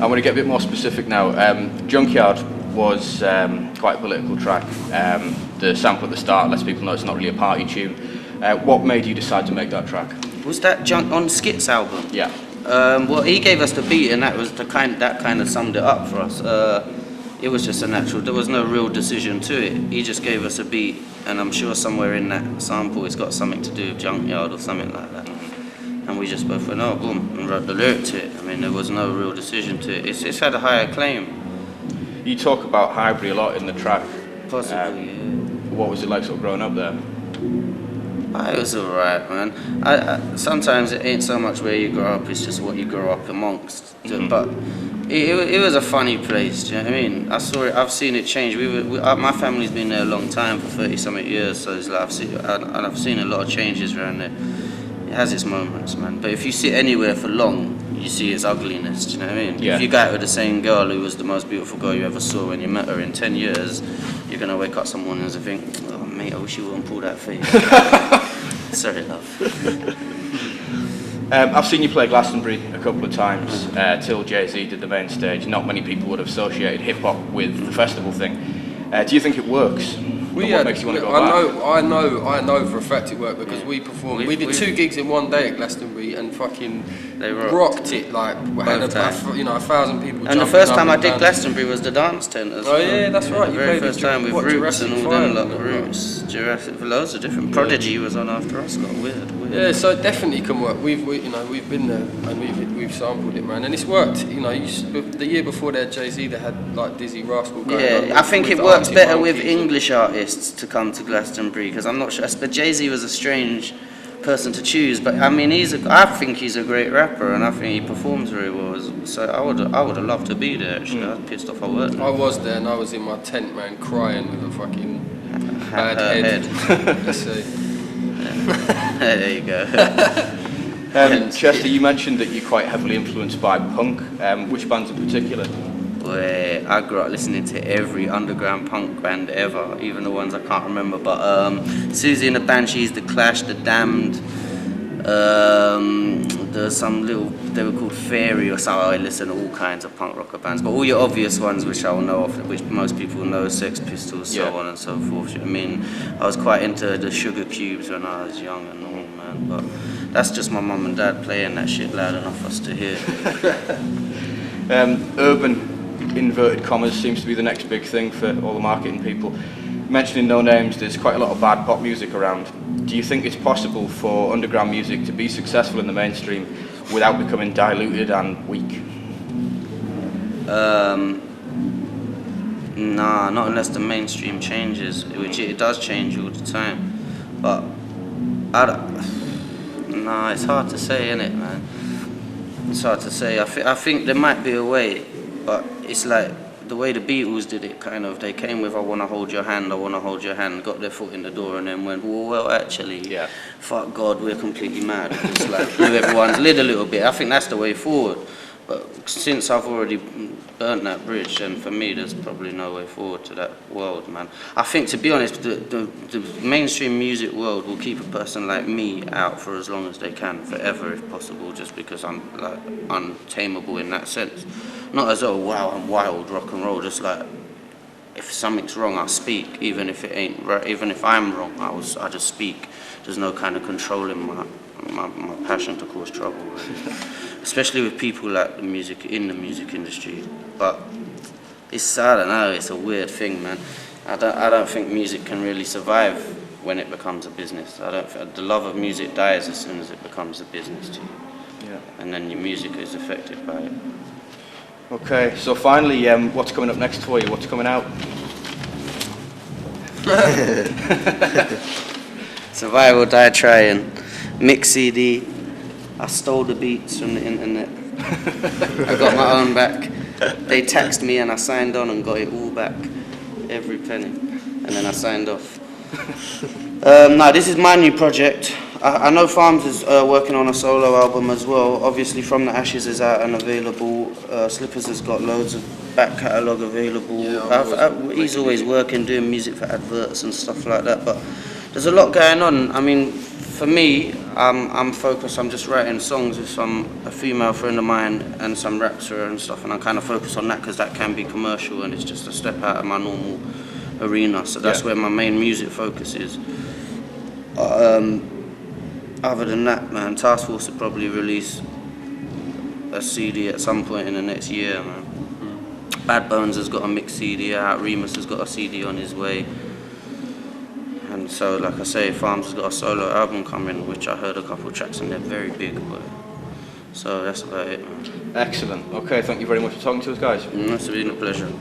I want to get a bit more specific now. Junkyard was quite a political track. The sample at the start lets people know it's not really a party tune. What made you decide to make that track? Was that on Skit's album? Yeah. Well, he gave us the beat, and that was that kind of summed it up for us. It was just a natural. There was no real decision to it. He just gave us a beat, and I'm sure somewhere in that sample it's got something to do with Junkyard or something like that. And we just both went, oh, boom, and wrote the lyric to it. I mean, there was no real decision to it. It's had a high acclaim. You talk about Highbury a lot in the track. Possibly, yeah. What was it like sort of growing up there? It was alright, man. I sometimes it ain't so much where you grow up, it's just what you grow up amongst. But it was a funny place, do you know what I mean? I saw it, I've seen it change. My family's been there a long time, for 30-something years, so it's like I've seen a lot of changes around there. It has its moments, man. But if you sit anywhere for long, you see its ugliness, do you know what I mean? Yeah. If you go out with the same girl who was the most beautiful girl you ever saw when you met her in 10 years, you're going to wake up some mornings and think, oh mate, I wish you wouldn't pull that face. Sorry, love. I've seen you play Glastonbury a couple of times, till Jay-Z did the main stage. Not many people would have associated hip-hop with the festival thing. Do you think it works? What makes you want to go back? I know for a fact it worked because we performed. We did 2 gigs in one day at Glastonbury and fucking they rocked it. Like we had 1,000 people. And the first time I did Glastonbury was the dance tent as well. Oh yeah, that's right. The very first time with Roots and all them lot. Roots, Jurassic, loads of different. Prodigy was on after us. Got weird. Yeah, so it definitely can work. We've been there and we've sampled it, man, and it's worked. You know, the year before there, Jay-Z, they had like Dizzy Rascal going on. I think it works better with English artists to come to Glastonbury because I'm not sure. But Jay-Z was a strange person to choose. But I mean, I think he's a great rapper, and I think he performs very well. So I would have loved to be there. Actually, I was pissed off I weren't. I was there, and I was in my tent, man, crying with a fucking bad head. Let's see. There you go. Chester, you mentioned that you're quite heavily influenced by punk. Which bands in particular? Well, I grew up listening to every underground punk band ever, even the ones I can't remember. But Susie and the Banshees, The Clash, The Damned. There's some they were called Fairy or something. I listen to all kinds of punk rocker bands, but all your obvious ones, which I will know of, which most people know, Sex Pistols, so on and so forth. I mean, I was quite into the Sugar Cubes when I was young and all, man. But that's just my mum and dad playing that shit loud enough for us to hear. Urban, inverted commas, seems to be the next big thing for all the marketing people. Mentioning no names, there's quite a lot of bad pop music around. Do you think it's possible for underground music to be successful in the mainstream without becoming diluted and weak? Nah, not unless the mainstream changes, which it does change all the time. But it's hard to say, innit, man? It's hard to say. I think there might be a way, but it's like the way the Beatles did it, kind of. They came with "I wanna hold your hand, I wanna hold your hand," got their foot in the door, and then went, well, actually, fuck God, we're completely mad. It's like blew everyone's lid a little bit. I think that's the way forward. But since I've already burnt that bridge, then for me, there's probably no way forward to that world, man. I think, to be honest, the mainstream music world will keep a person like me out for as long as they can, forever if possible, just because I'm like untamable in that sense. Not as though, wow, I'm wild rock and roll, just like if something's wrong, I'll speak, even if it ain't right, even if I'm wrong, I just speak. There's no kind of controlling my passion to cause trouble, really. Especially with people like in the music industry. But I don't know, it's a weird thing, man. I don't think music can really survive when it becomes a business. The love of music dies as soon as it becomes a business to you. Yeah. And then your music is affected by it. Okay, so finally, what's coming up next for you? What's coming out? Survival, Die Trying, mix CD. I stole the beats from the internet. I got my own back. They taxed me and I signed on and got it all back, every penny. And then I signed off. No, this is my new project. I know Farms is working on a solo album as well. Obviously, From the Ashes is out and available. Slippers has got loads of back catalogue available. Yeah, he's always working, doing music for adverts and stuff like that. But there's a lot going on. I mean, for me, I'm focused. I'm just writing songs with a female friend of mine and some raps and stuff, and I kind of focus on that because that can be commercial and it's just a step out of my normal arena. So that's where my main music focus is. Other than that, man, Taskforce will probably release a CD at some point in the next year, man. Bad Bones has got a mixed CD out, Remus has got a CD on his way. And so, like I say, Farms has got a solo album coming, which I heard a couple of tracks and they're very big. So that's about it, man. Excellent. Okay, thank you very much for talking to us, guys. It's been a pleasure.